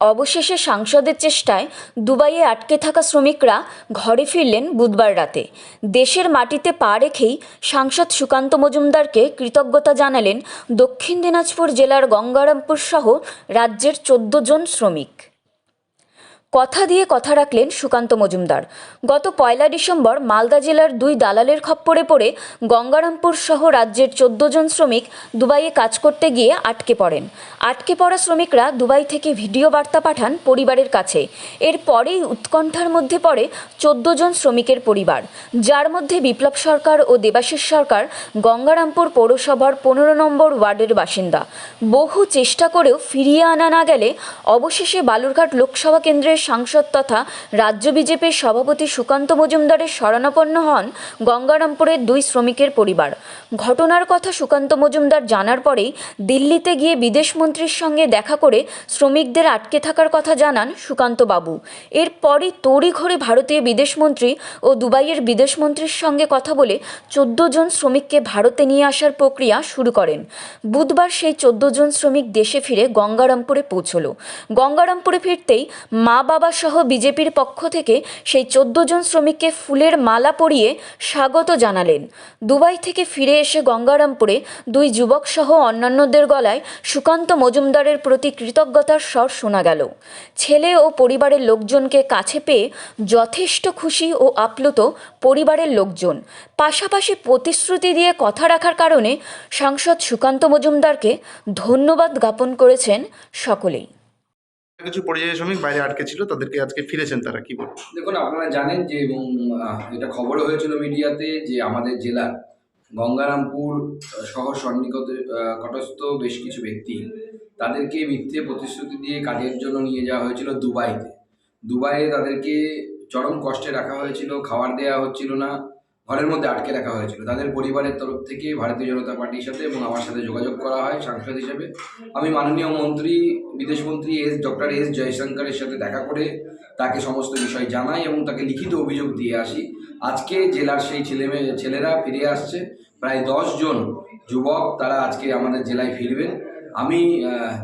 অবশেষে সাংসদের চেষ্টায় দুবাইয়ে আটকে থাকা শ্রমিকরা ঘরে ফিরলেন বুধবার রাতে। দেশের মাটিতে পা রেখেই সাংসদ সুকান্ত মজুমদারকে কৃতজ্ঞতা জানালেন দক্ষিণ দিনাজপুর জেলার গঙ্গারামপুর সহ রাজ্যের ১৪ জন শ্রমিক। কথা দিয়ে কথা রাখলেন সুকান্ত মজুমদার। গত ১ ডিসেম্বর মালদা জেলার ২ দালালের খপ্পরে পড়ে গঙ্গারামপুর সহ রাজ্যের ১৪ জন শ্রমিক দুবাইয়ে কাজ করতে গিয়ে আটকে পড়েন। আটকে পড়া শ্রমিকরা দুবাই থেকে ভিডিও বার্তা পাঠান পরিবারের কাছে। এরপরেই উৎকণ্ঠার মধ্যে পড়ে ১৪ জন শ্রমিকের পরিবার, যার মধ্যে বিপ্লব সরকার ও দেবাশিস সরকার গঙ্গারামপুর পৌরসভার ১৫ নম্বর ওয়ার্ডের বাসিন্দা। বহু চেষ্টা করেও ফিরিয়ে আনা না গেলে অবশেষে বালুরঘাট লোকসভা কেন্দ্রের সাংসদ তথা রাজ্য বিজেপির সভাপতি সুকান্ত মজুমদারের শরণাপন্ন হন গঙ্গারামপুরের ২ শ্রমিকের পরিবার। ঘটনার কথা সুকান্ত মজুমদার জানার পরেই দিল্লিতে গিয়ে বিদেশমন্ত্রীর সঙ্গে দেখা করে শ্রমিকদের আটকে থাকার কথা জানান সুকান্ত বাবু। এরপরই তড়িঘড়ি ভারতীয় বিদেশমন্ত্রী ও দুবাইয়ের বিদেশমন্ত্রীর সঙ্গে কথা বলে ১৪ জন শ্রমিককে ভারতে নিয়ে আসার প্রক্রিয়া শুরু করেন। বুধবার সেই ১৪ জন শ্রমিক দেশে ফিরে গঙ্গারামপুরে পৌঁছল। গঙ্গারামপুরে ফিরতেই মা বাবা সহ বিজেপির পক্ষ থেকে সেই ১৪ জন শ্রমিককে ফুলের মালা পরিয়ে স্বাগত জানালেন। দুবাই থেকে ফিরে এসে গঙ্গারামপুরে ২ যুবক সহ অন্যান্যদের গলায় সুকান্ত মজুমদারের প্রতি কৃতজ্ঞতার স্বর শোনা গেল। ছেলে ও পরিবারের লোকজনকে কাছে পেয়ে যথেষ্ট খুশি ও আপ্লুত পরিবারের লোকজন। পাশাপাশি প্রতিশ্রুতি দিয়ে কথা রাখার কারণে সাংসদ সুকান্ত মজুমদারকে ধন্যবাদ জ্ঞাপন করেছেন সকলেই। কিছু পরিযায়ী শ্রমিক বাইরে আটকে ছিল, তাদেরকে আজকে ফিরেছেন, তারা কি বলবেন? দেখুন, আপনারা জানেন যে এবং এটা খবরও হয়েছিল মিডিয়াতে যে আমাদের জেলার গঙ্গারামপুর শহর সন্নিকটস্থ বেশ কিছু ব্যক্তি তাদেরকে মিথ্যে প্রতিশ্রুতি দিয়ে কাজের জন্য নিয়ে যাওয়া হয়েছিল দুবাইয়ে তাদেরকে চরম কষ্টে রাখা হয়েছিল, খাবার দেওয়া হচ্ছিল না, ঘরের মধ্যে আটকে রাখা হয়েছিল। তাদের পরিবারের তরফ থেকে ভারতীয় জনতা পার্টির সাথে এবং আমার সাথে যোগাযোগ করা হয় সাংসদ হিসেবে। আমি মাননীয় মন্ত্রী বিদেশমন্ত্রী ডক্টর এস জয়শঙ্করের সাথে দেখা করে তাকে সমস্ত বিষয় জানাই এবং তাকে লিখিত অভিযোগ দিয়ে আসি। আজকে জেলার সেই ছেলেরা ফিরে আসছে, প্রায় ১০ জন যুবক, তারা আজকে আমাদের জেলায় ফিরবেন। আমি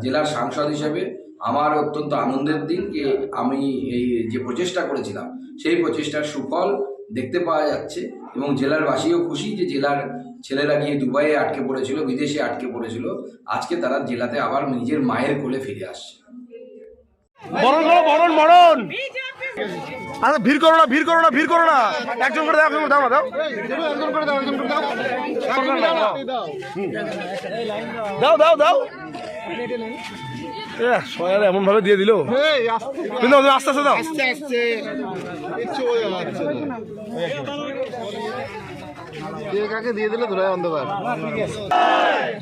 জেলার সাংসদ হিসেবে আমার অত্যন্ত আনন্দের দিন যে আমি এই যে প্রচেষ্টা করেছিলাম সেই প্রচেষ্টার সুফল দেখতে পাওয়া যাচ্ছে এবং জেলার বাসীও খুশি যে জেলার ছেলেরা গিয়ে দুবাইয়ে আটকে পড়েছিল, বিদেশে আটকে পড়েছিল, আজকে তারা জেলাতে আবার নিজের মায়ের কোলে ফিরে আসছে। বরণ আচ্ছা, ভিড় করো না, একজন করে দাও এমন ভাবে দিয়ে দিল, কিন্তু আস্তে আস্তে দাও, কাকে দিয়ে দিলে ধরে অন্ধকার।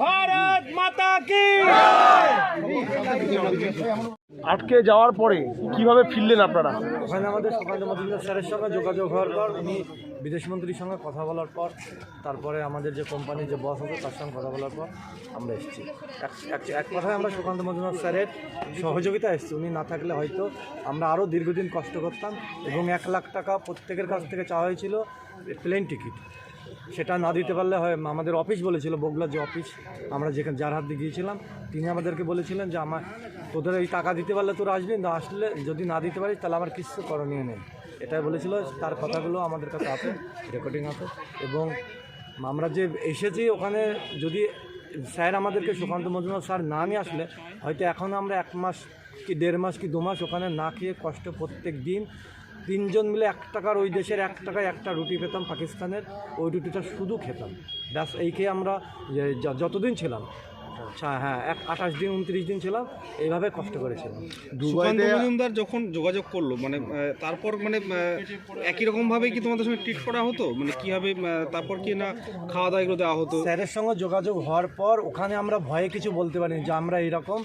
ভারত মাতা কি। আটকে যাওয়ার পরে কিভাবে ফিরলেন আপনারা? ওখানে আমাদের সুকান্ত মজুমদার স্যারের সঙ্গে যোগাযোগ হওয়ার পর, উনি বিদেশমন্ত্রীর সঙ্গে কথা বলার পর, তারপরে আমাদের যে কোম্পানির যে বস আছে তার সঙ্গে কথা বলার পর আমরা এসেছি। এক কথায় আমরা সুকান্ত মজুমদার স্যারের সহযোগিতা এসেছি। উনি না থাকলে হয়তো আমরা আরও দীর্ঘদিন কষ্ট করতাম এবং ১ লাখ টাকা প্রত্যেকের কাছ থেকে চাওয়া হয়েছিল প্লেন টিকিট। সেটা না দিতে পারলে হয়, আমাদের অফিস বলেছিল, বগুড়ার যে অফিস আমরা যেখানে যার হাত দিয়ে গিয়েছিলাম, তিনি আমাদেরকে বলেছিলেন যে তোদের এই টাকা দিতে পারলে তোরা আসবি, না আসলে যদি না দিতে পারিস তাহলে আমার কিছু করণীয় নেই, এটাই বলেছিল। তার কথাগুলো আমাদের কাছে আছে, রেকর্ডিং আছে। এবং আমরা যে এসেছি ওখানে, যদি স্যার আমাদেরকে সুকান্ত মজুমদার স্যার না নিয়ে আসলে হয়তো এখন আমরা ১ মাস কি ১.৫ মাস কি ২ মাস ওখানে না খেয়ে কষ্ট প্রত্যেক দিন ৩ জন মিলে ১ টাকার, ওই দেশের ১ টাকায় একটা রুটি পেতাম পাকিস্তানের, ওই রুটিটা শুধু খেতাম ব্যাস। এই খেয়ে আমরা যতদিন ছিলাম, হ্যাঁ ২৮ দিন ২৯ দিন ছিলাম, এইভাবে কষ্ট করেছিলাম। সুকান্ত মজুমদার যখন যোগাযোগ করলো, মানে তারপর মানে একই রকমভাবেই কি তোমাদের সঙ্গে ট্রিট করা হতো? মানে কীভাবে তারপর কি না খাওয়া দাওয়া এগুলো দেওয়া হতো? স্যারের সঙ্গে যোগাযোগ হওয়ার পর ওখানে আমরা ভয়ে কিছু বলতে পারিনি যে আমরা এইরকম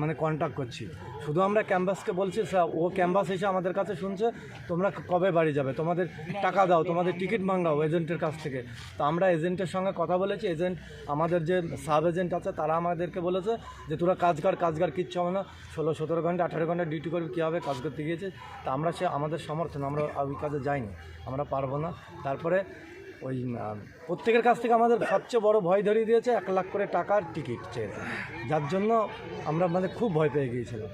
মানে কন্ট্যাক্ট করছি। শুধু আমরা ক্যাম্পাসকে বলছি, স্যার ও ক্যাম্পাস এসে আমাদের কাছে শুনছে তোমরা কবে বাড়ি যাবে, তোমাদের টাকা দাও, তোমাদের টিকিট মাঙ্গাও এজেন্টের কাছ থেকে। তো আমরা এজেন্টের সঙ্গে কথা বলেছি। এজেন্ট আমাদের যে সাব এজেন্ট আছে তারা আমাদেরকে বলেছে যে তোরা কাজ কর, কিচ্ছু হবে না, ১৬-১৭ ঘন্টা ১৮ ঘন্টা ডিউটি করবি, কী হবে, কাজ করতে গিয়েছে। তা আমরা আমাদের সমর্থন, আমরা ওই কাজে যাইনি, আমরা পারবো না। তারপরে ওই প্রত্যেকের কাছ থেকে আমাদের সবচেয়ে বড় ভয় ধরিয়ে দিয়েছে 1 লাখ করে টাকার টিকিট চেয়েছে, যার জন্য আমরা খুব ভয় পেয়ে গিয়েছিলাম।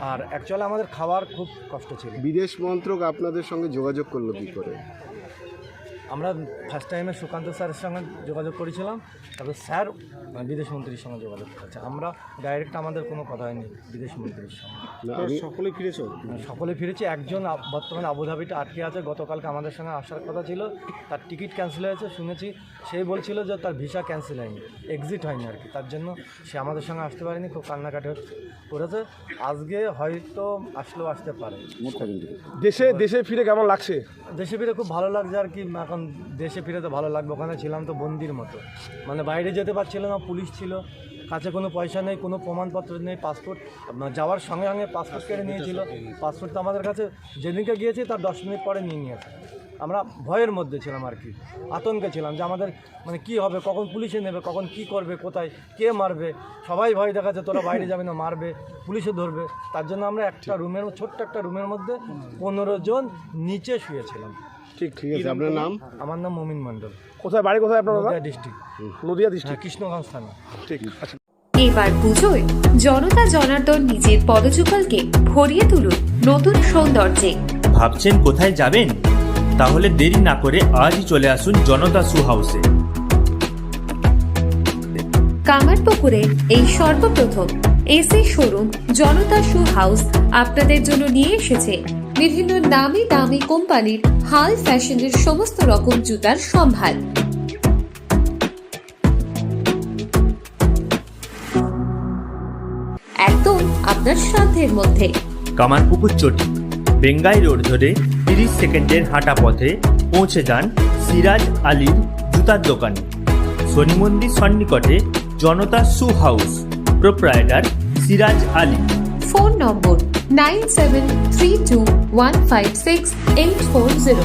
আর অ্যাকচুয়ালি আমাদের খাওয়ার খুব কষ্ট ছিল। বিদেশ মন্ত্রক আপনাদের সঙ্গে যোগাযোগ করলো কি করে? আমরা ফার্স্ট টাইমে সুকান্ত স্যারের সঙ্গে যোগাযোগ করেছিলাম, তারপর স্যার বিদেশ মন্ত্রীর সঙ্গে যোগাযোগ করেছে। আমরা ডাইরেক্ট আমাদের কোনো কথা হয়নি বিদেশ মন্ত্রীর সঙ্গে। সকলে ফিরেছো? সকলে ফিরেছে। একজন বর্তমানে আবুধাবিতে আটকে আছে, গতকালকে আমাদের সঙ্গে আসার কথা ছিল, তার টিকিট ক্যান্সেল হয়েছে শুনেছি। সেই বলছিল যে তার ভিসা ক্যান্সেল হয়নি, এক্সিট হয়নি আর কি, তার জন্য সে আমাদের সঙ্গে আসতে পারেনি, খুব কান্নাকাটি করেছে। আজকে হয়তো আসলেও আসতে পারে। দেশে ফিরে কেমন লাগছে? দেশে ফিরে খুব ভালো লাগছে আর কি। এখন দেশে ফিরে তো ভালো লাগবে, ওখানে ছিলাম তো বন্দির মতো, মানে বাইরে যেতে পারছিল না, পুলিশ ছিল, কাছে কোনো পয়সা নেই, কোনো প্রমাণপত্র নেই, পাসপোর্ট যাওয়ার সঙ্গে সঙ্গে পাসপোর্ট কেটে নিয়েছিল। পাসপোর্ট তো আমাদের কাছে যেদিনকে গিয়েছি তার 10 মিনিট পরে নিয়ে নিয়েছে। আমরা ভয়ের মধ্যে ছিলাম আর কি, আতঙ্কে ছিলাম যে আমাদের মানে কী হবে, কখন পুলিশে নেবে, কখন কি করবে, কোথায় কে মারবে, সবাই ভয় দেখাচ্ছে তোরা বাইরে যাবে না, মারবে, পুলিশে ধরবে। তার জন্য আমরা একটা রুমের, ছোট্ট একটা রুমের মধ্যে 15 জন নিচে শুয়েছিলাম। ঠিক আছে। আপনার নাম? আমার নাম মমিন মণ্ডল। কোথায় বাড়ি, কোথায় আপনার? নদিয়া ডিস্ট্রিক্ট। নদিয়া ডিস্ট্রিক্ট, কৃষ্ণগঞ্জ থানা। ঠিক আছে। এবার পুজোয় জনতা জনার্দন নিজের পদযুগলকে ভরিয়ে তুলুন নতুন সৌন্দর্যে। ভাবছেন কোথায় যাবেন? তাহলে দেরি না করে আজই চলে আসুন জনতা শু হাউসে। কামারপুকুরে এই সর্বপ্রথম এসি শোরুম জনতা শু হাউস আপনাদের জন্য নিয়ে এসেছে বিভিন্ন নামি দামি কোম্পানির হাল ফ্যাশনের সমস্ত রকম জুতার সম্ভার। একদম আপনার সাধ্যের মধ্যে। কামারপুকুর চটি বেঙ্গাই রোড ধরে 30 সেকেন্ডের হাঁটা পথে পৌঁছে যান সিরাজ আলীর জুতার দোকানে। শনি মন্দির সন্নিকটে Janata shoe house, proprietor Siraj Ali. Phone number 9732156840।